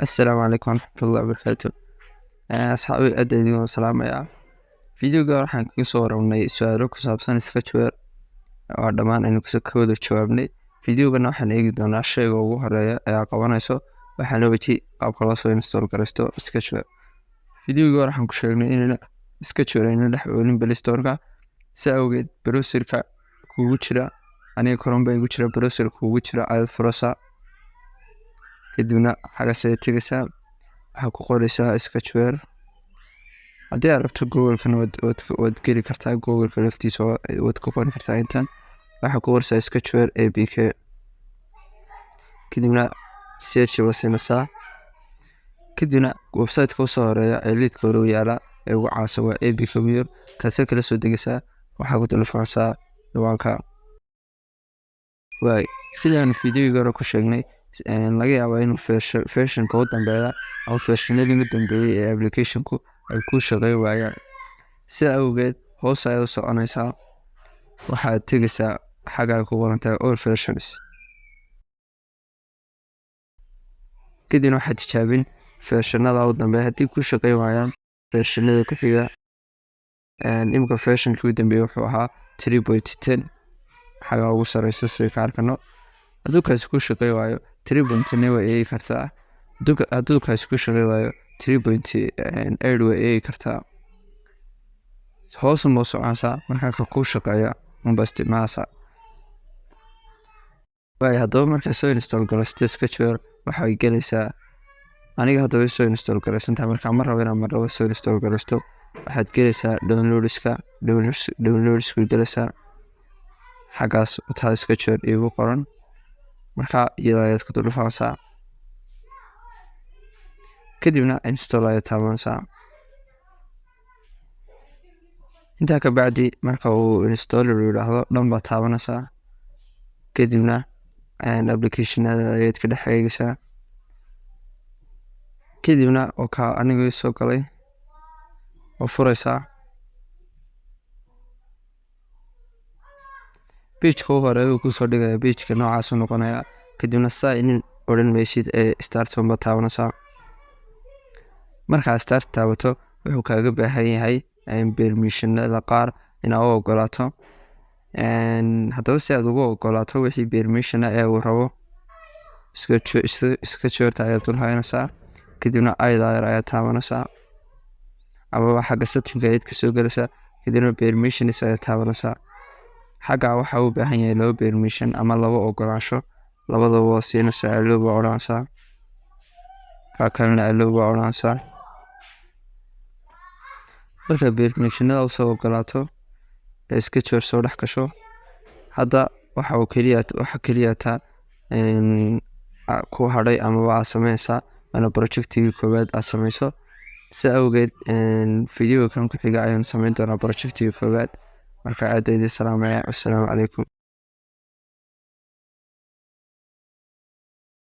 السلام عليكم ورحمة الله وبركاته. أصحابي aad ayaan idin salaamayaa. Fiidiyowga waxaan kaga soo warramnay su'aalo ku saabsan Sketchware oo dhammaan aynu ka wada jawaabnay. Fiidiyowgana waxaan eegi doonaa shayga ugu horeeya ee aad qabanayso, waxaana weji qaabka loo soo install garaysto Sketchware. Fiidiyowga waxaan ku sheegnay in Sketchware aynu dhex oolin Play Store-ka, si awgeed browser-ka kugu jira aniga Chrome baa igu jira, browser kugu jira ayaad furaysaa, kadibna xagaas ayaad tegaysaa, waxaad ku qoraysaa Sketchware. haddii aad rabto Google-kana waad geli kartaa, Google-ka laftiisa waad ku qori kartaa intan. waxaad ku qoraysaa Sketchware APK, kadibna search baad siinaysaa, kadibna website-ka u soo horeeya ee liidka hore u yaala ee ugu caansan waa APK Viewer. kaasoo kala soo degaysaa, waxaad ku telefoonaysaa ciwaanka. sidaan fiidiyowga hore ku sheegnay, laga yaabaa inuu version-ka u dambeeya ama version-nadii ugu dambeeyay ee application-ku ay ku shaqeyn waayaan. sidaa awgeed hoos ayaad u soconaysaa, waxaad tegaysaa xagga ay ku qoran tahay all versions, kadibna waxaad tijaabin version-nada u dambeeya. haddii ku shaqeyn waayaan version-nada ku xiga, imika version-kii u dambeeyay wuxuu ahaa 3.10 xagga ugu sareysa sida ka arkano. hadduu kaasi ku shaqeyn waayo 3.9 waa eegi kartaa, hadduu kaasi ku shaqeyn waayo 3.8 waa eegi kartaa. hoos uma soconaysaa, markaa ka ku shaqeeya unba isticmaalaysaa. haddaba markaa soo install garaysto Sketchware, waxay gelaysaa aniga haddaba soo install garaysantahay, markaa mar rabo inaan marnaba soo install garaysto, waxaad gelaysaa downloads-ka gelaysaa, xaggaas wataa Sketchware iigu qoran, markaa iyada ayaad ku dhufanaysaa, kadibna install ayaad taabanaysaa. intaa ka bacdi marka uu install yiraahdo dhan baad taabanaysaa, kadibna application-nada ayaad ka dhex eegaysaa, kadibna aniga soo galay oo furaysaa. page-ka ugu horeeya uu kusoo dhigaya page-ka noocaas u noqonaya, kadibna sign in odhan maysid ee start baad taabanaysaa. markaa start taabato, wuxuu kaaga baahan yahay permission-nada qaar inaad u ogolaato. haddaba si aad ugu ogolaato wixii permission ee uu rabo, Sketchware ayaad dul haynaysaa, kadibna ayar ayaad taabanaysaa, ama xagga setting-ka ayaad kasoo galaysaa, kadibna permissions ayaad taabanaysaa. xagga waxaa u baahan yahay 2 permission ama 2 ogolaansho, labadaba waa siinaysaa, allow baa odhanaysaa, ka kalena allow baa odhanaysaa. marka permission-nada u soo ogolaato ee Sketchware soo dhex gasho, hadda waxa keliya ku hadhay ama waa sameynaysaa ana project-tii koowaad aad sameyso. si awgeed fiidiyowga kan ku xiga ayaan sameyn doonaa project-tii koowaad. marka aad ayaan idin salaamayaa. Assalaamu calaykum.